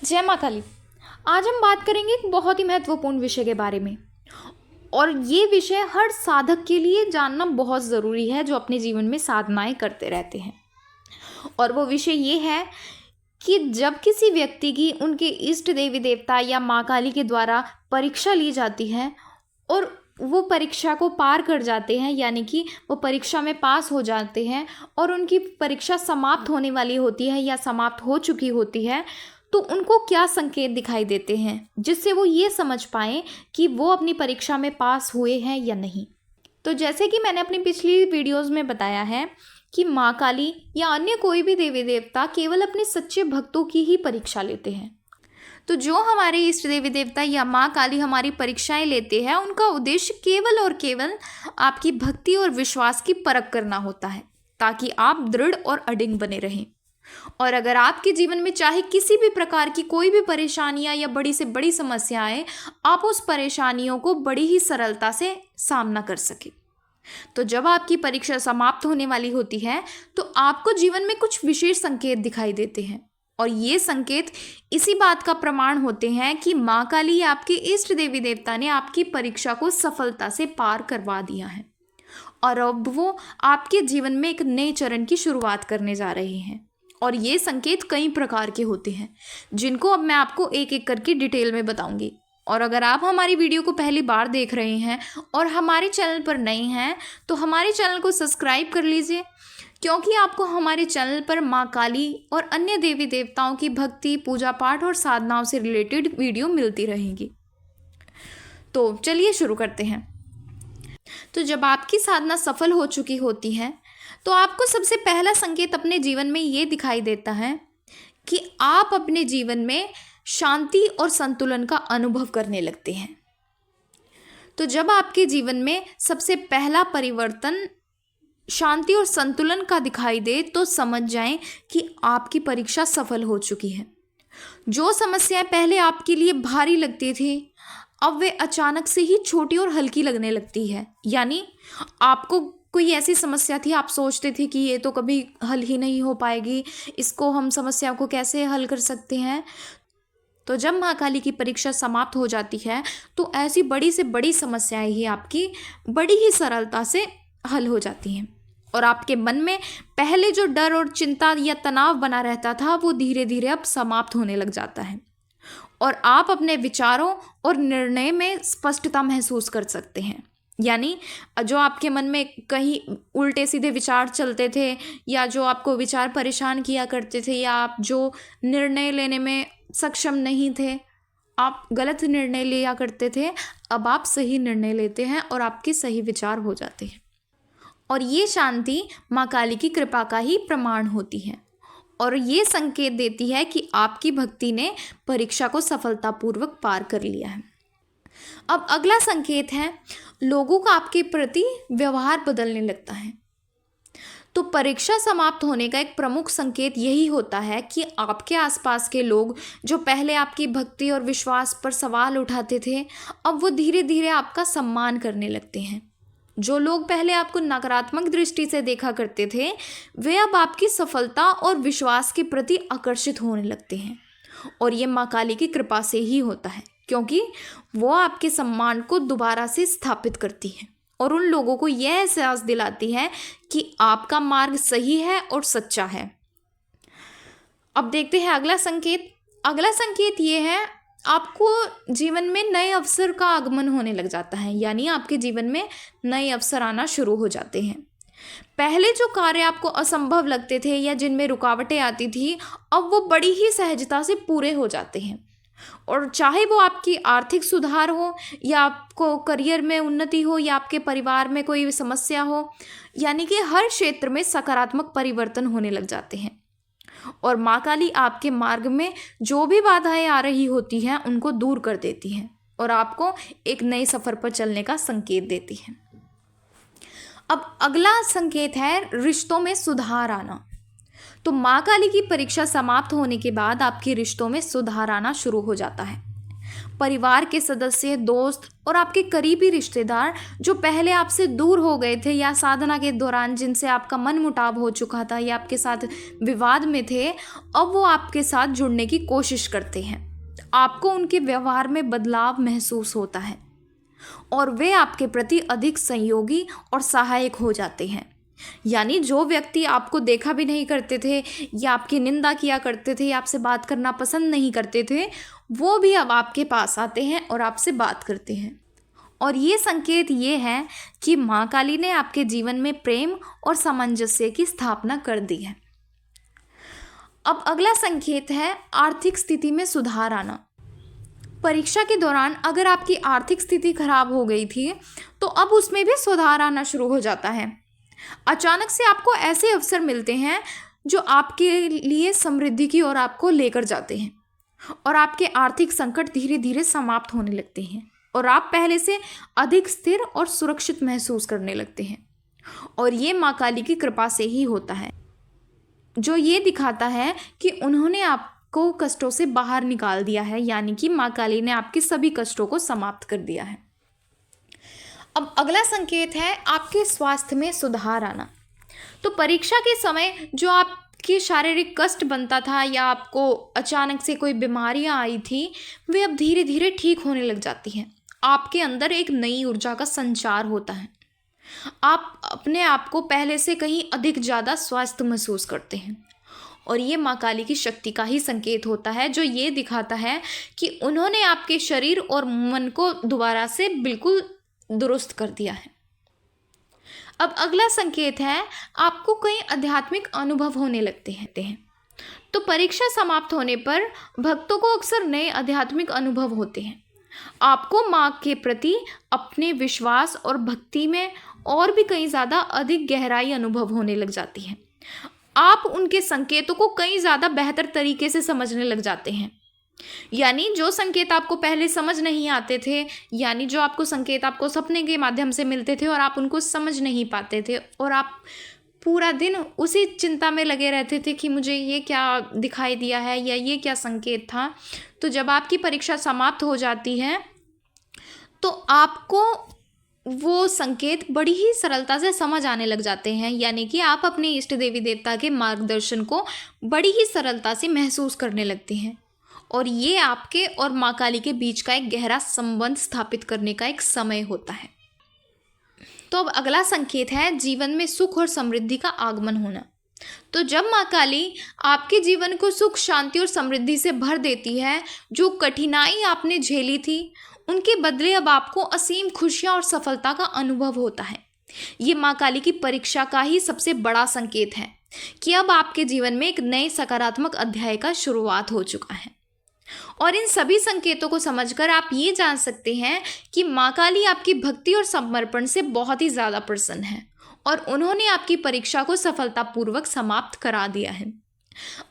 जय माँ काली। आज हम बात करेंगे एक बहुत ही महत्वपूर्ण विषय के बारे में। और ये विषय हर साधक के लिए जानना बहुत ज़रूरी है जो अपने जीवन में साधनाएं करते रहते हैं। और वो विषय ये है कि जब किसी व्यक्ति की उनके इष्ट देवी देवता या माँ काली के द्वारा परीक्षा ली जाती है और वो परीक्षा को पार कर जाते हैं, यानी कि वो परीक्षा में पास हो जाते हैं और उनकी परीक्षा समाप्त होने वाली होती है या समाप्त हो चुकी होती है, तो उनको क्या संकेत दिखाई देते हैं जिससे वो ये समझ पाएँ कि वो अपनी परीक्षा में पास हुए हैं या नहीं। तो जैसे कि मैंने अपनी पिछली वीडियोज़ में बताया है कि माँ काली या अन्य कोई भी देवी देवता केवल अपने सच्चे भक्तों की ही परीक्षा लेते हैं। तो जो हमारे इष्ट देवी देवता या माँ काली हमारी परीक्षाएं लेते हैं, उनका उद्देश्य केवल और केवल आपकी भक्ति और विश्वास की परख करना होता है, ताकि आप दृढ़ और अडिग बने रहें। और अगर आपके जीवन में चाहे किसी भी प्रकार की कोई भी परेशानियां या बड़ी से बड़ी समस्याएं, आप उस परेशानियों को बड़ी ही सरलता से सामना कर सके। तो जब आपकी परीक्षा समाप्त होने वाली होती है तो आपको जीवन में कुछ विशेष संकेत दिखाई देते हैं, और ये संकेत इसी बात का प्रमाण होते हैं कि माँ काली या आपके इष्ट देवी देवता ने आपकी परीक्षा को सफलता से पार करवा दिया है और अब वो आपके जीवन में एक नए चरण की शुरुआत करने जा रहे हैं। और ये संकेत कई प्रकार के होते हैं जिनको अब मैं आपको एक एक करके डिटेल में बताऊंगी। और अगर आप हमारी वीडियो को पहली बार देख रहे हैं और हमारे चैनल पर नए हैं तो हमारे चैनल को सब्सक्राइब कर लीजिए, क्योंकि आपको हमारे चैनल पर माँ काली और अन्य देवी देवताओं की भक्ति, पूजा पाठ और साधनाओं से रिलेटेड वीडियो मिलती रहेंगी। तो चलिए शुरू करते हैं। तो जब आपकी साधना सफल हो चुकी होती है तो आपको सबसे पहला संकेत अपने जीवन में ये दिखाई देता है कि आप अपने जीवन में शांति और संतुलन का अनुभव करने लगते हैं। तो जब आपके जीवन में सबसे पहला परिवर्तन शांति और संतुलन का दिखाई दे तो समझ जाएं कि आपकी परीक्षा सफल हो चुकी है। जो समस्याएं पहले आपके लिए भारी लगती थी, अब वे अचानक से ही छोटी और हल्की लगने लगती है। यानी आपको कोई ऐसी समस्या थी, आप सोचते थे कि ये तो कभी हल ही नहीं हो पाएगी, इसको हम समस्या को कैसे हल कर सकते हैं। तो जब माँ काली की परीक्षा समाप्त हो जाती है तो ऐसी बड़ी से बड़ी समस्याएं ही आपकी बड़ी ही सरलता से हल हो जाती हैं, और आपके मन में पहले जो डर और चिंता या तनाव बना रहता था वो धीरे धीरे अब समाप्त होने लग जाता है, और आप अपने विचारों और निर्णय में स्पष्टता महसूस कर सकते हैं। यानी जो आपके मन में कहीं उल्टे सीधे विचार चलते थे या जो आपको विचार परेशान किया करते थे या आप जो निर्णय लेने में सक्षम नहीं थे, आप गलत निर्णय लिया करते थे, अब आप सही निर्णय लेते हैं और आपके सही विचार हो जाते हैं। और ये शांति माँ काली की कृपा का ही प्रमाण होती है, और ये संकेत देती है कि आपकी भक्ति ने परीक्षा को सफलतापूर्वक पार कर लिया है। अब अगला संकेत है, लोगों का आपके प्रति व्यवहार बदलने लगता है। तो परीक्षा समाप्त होने का एक प्रमुख संकेत यही होता है कि आपके आसपास के लोग जो पहले आपकी भक्ति और विश्वास पर सवाल उठाते थे, अब वो धीरे धीरे आपका सम्मान करने लगते हैं। जो लोग पहले आपको नकारात्मक दृष्टि से देखा करते थे, वे अब आपकी सफलता और विश्वास के प्रति आकर्षित होने लगते हैं। और ये माँ काली की कृपा से ही होता है, क्योंकि वो आपके सम्मान को दोबारा से स्थापित करती है और उन लोगों को यह एहसास दिलाती है कि आपका मार्ग सही है और सच्चा है। अब देखते हैं अगला संकेत। अगला संकेत ये है, आपको जीवन में नए अवसर का आगमन होने लग जाता है। यानी आपके जीवन में नए अवसर आना शुरू हो जाते हैं। पहले जो कार्य आपको असंभव लगते थे या जिनमें रुकावटें आती थी, अब वो बड़ी ही सहजता से पूरे हो जाते हैं। और चाहे वो आपकी आर्थिक सुधार हो या आपको करियर में उन्नति हो या आपके परिवार में कोई समस्या हो, यानी कि हर क्षेत्र में सकारात्मक परिवर्तन होने लग जाते हैं। और माँ काली आपके मार्ग में जो भी बाधाएं आ रही होती हैं उनको दूर कर देती हैं और आपको एक नए सफर पर चलने का संकेत देती है। अब अगला संकेत है रिश्तों में सुधार आना। तो माँ काली की परीक्षा समाप्त होने के बाद आपके रिश्तों में सुधार आना शुरू हो जाता है। परिवार के सदस्य, दोस्त और आपके करीबी रिश्तेदार जो पहले आपसे दूर हो गए थे या साधना के दौरान जिनसे आपका मनमुटाव हो चुका था या आपके साथ विवाद में थे, अब वो आपके साथ जुड़ने की कोशिश करते हैं। आपको उनके व्यवहार में बदलाव महसूस होता है और वे आपके प्रति अधिक सहयोगी और सहायक हो जाते हैं। यानी जो व्यक्ति आपको देखा भी नहीं करते थे या आपकी निंदा किया करते थे या आपसे बात करना पसंद नहीं करते थे, वो भी अब आपके पास आते हैं और आपसे बात करते हैं। और ये संकेत ये है कि माँ काली ने आपके जीवन में प्रेम और सामंजस्य की स्थापना कर दी है। अब अगला संकेत है आर्थिक स्थिति में सुधार आना। परीक्षा के दौरान अगर आपकी आर्थिक स्थिति खराब हो गई थी तो अब उसमें भी सुधार आना शुरू हो जाता है। अचानक से आपको ऐसे अवसर मिलते हैं जो आपके लिए समृद्धि की ओर आपको लेकर जाते हैं और आपके आर्थिक संकट धीरे धीरे समाप्त होने लगते हैं और आप पहले से अधिक स्थिर और सुरक्षित महसूस करने लगते हैं। और ये माँ काली की कृपा से ही होता है, जो ये दिखाता है कि उन्होंने आपको कष्टों से बाहर निकाल दिया है, यानी कि माँ काली ने आपके सभी कष्टों को समाप्त कर दिया है। अब अगला संकेत है आपके स्वास्थ्य में सुधार आना। तो परीक्षा के समय जो आपकी शारीरिक कष्ट बनता था या आपको अचानक से कोई बीमारियां आई थी, वे अब धीरे धीरे ठीक होने लग जाती हैं। आपके अंदर एक नई ऊर्जा का संचार होता है। आप अपने आप को पहले से कहीं अधिक ज़्यादा स्वस्थ महसूस करते हैं और ये माँ काली की शक्ति का ही संकेत होता है, जो ये दिखाता है कि उन्होंने आपके शरीर और मन को दोबारा से बिल्कुल दुरुस्त कर दिया है। अब अगला संकेत है आपको कई आध्यात्मिक अनुभव होने लगते हैं। तो परीक्षा समाप्त होने पर भक्तों को अक्सर नए आध्यात्मिक अनुभव होते हैं। आपको माँ के प्रति अपने विश्वास और भक्ति में और भी कई ज़्यादा अधिक गहराई अनुभव होने लग जाती है। आप उनके संकेतों को कई ज़्यादा बेहतर तरीके से समझने लग जाते हैं। यानी जो संकेत आपको पहले समझ नहीं आते थे, यानी जो आपको संकेत आपको सपने के माध्यम से मिलते थे और आप उनको समझ नहीं पाते थे और आप पूरा दिन उसी चिंता में लगे रहते थे कि मुझे ये क्या दिखाई दिया है या ये क्या संकेत था। तो जब आपकी परीक्षा समाप्त हो जाती है तो आपको वो संकेत बड़ी ही सरलता से समझ आने लग जाते हैं, यानी कि आप अपने इष्ट देवी देवता के मार्गदर्शन को बड़ी ही सरलता से महसूस करने लगते हैं और ये आपके और माँ काली के बीच का एक गहरा संबंध स्थापित करने का एक समय होता है। तो अब अगला संकेत है जीवन में सुख और समृद्धि का आगमन होना। तो जब माँ काली आपके जीवन को सुख, शांति और समृद्धि से भर देती है, जो कठिनाई आपने झेली थी उनके बदले अब आपको असीम खुशियाँ और सफलता का अनुभव होता है। ये माँ काली की परीक्षा का ही सबसे बड़ा संकेत है कि अब आपके जीवन में एक नए सकारात्मक अध्याय का शुरुआत हो चुका है। और इन सभी संकेतों को समझकर आप ये जान सकते हैं कि माँ काली आपकी भक्ति और समर्पण से बहुत ही ज़्यादा प्रसन्न है और उन्होंने आपकी परीक्षा को सफलतापूर्वक समाप्त करा दिया है।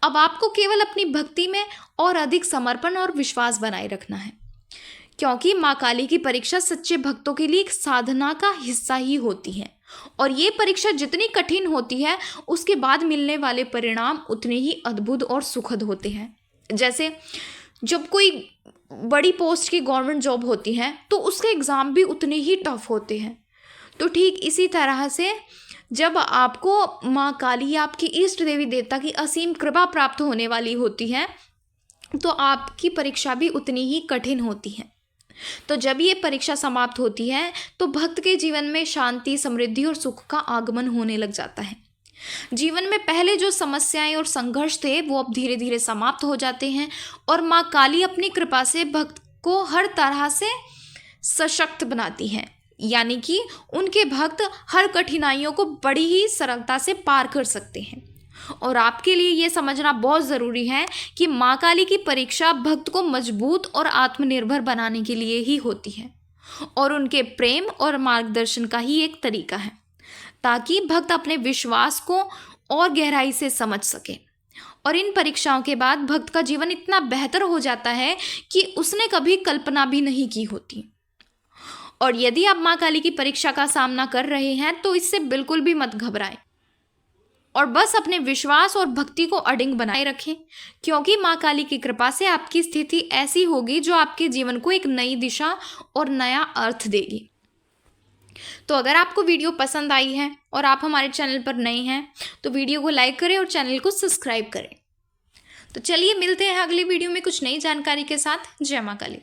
अब आपको केवल अपनी भक्ति में और अधिक समर्पण और विश्वास बनाए रखना है, क्योंकि माँ काली की परीक्षा सच्चे भक्तों के लिए एक साधना का हिस्सा ही होती है और ये परीक्षा जितनी कठिन होती है उसके बाद मिलने वाले परिणाम उतने ही अद्भुत और सुखद होते हैं। जैसे जब कोई बड़ी पोस्ट की गवर्नमेंट जॉब होती है तो उसके एग्ज़ाम भी उतने ही टफ होते हैं। तो ठीक इसी तरह से जब आपको माँ काली या आपकी इष्ट देवी देवता की असीम कृपा प्राप्त होने वाली होती है तो आपकी परीक्षा भी उतनी ही कठिन होती है। तो जब ये परीक्षा समाप्त होती है तो भक्त के जीवन में शांति, समृद्धि और सुख का आगमन होने लग जाता है। जीवन में पहले जो समस्याएं और संघर्ष थे वो अब धीरे धीरे समाप्त हो जाते हैं और माँ काली अपनी कृपा से भक्त को हर तरह से सशक्त बनाती हैं, यानी कि उनके भक्त हर कठिनाइयों को बड़ी ही सरलता से पार कर सकते हैं। और आपके लिए ये समझना बहुत ज़रूरी है कि माँ काली की परीक्षा भक्त को मजबूत और आत्मनिर्भर बनाने के लिए ही होती है और उनके प्रेम और मार्गदर्शन का ही एक तरीका है, ताकि भक्त अपने विश्वास को और गहराई से समझ सके। और इन परीक्षाओं के बाद भक्त का जीवन इतना बेहतर हो जाता है कि उसने कभी कल्पना भी नहीं की होती। और यदि आप माँ काली की परीक्षा का सामना कर रहे हैं तो इससे बिल्कुल भी मत घबराएं। और बस अपने विश्वास और भक्ति को अडिग बनाए रखें, क्योंकि माँ काली की कृपा से आपकी स्थिति ऐसी होगी जो आपके जीवन को एक नई दिशा और नया अर्थ देगी। तो अगर आपको वीडियो पसंद आई है और आप हमारे चैनल पर नए हैं तो वीडियो को लाइक करें और चैनल को सब्सक्राइब करें। तो चलिए मिलते हैं अगली वीडियो में कुछ नई जानकारी के साथ। जय माँ काली।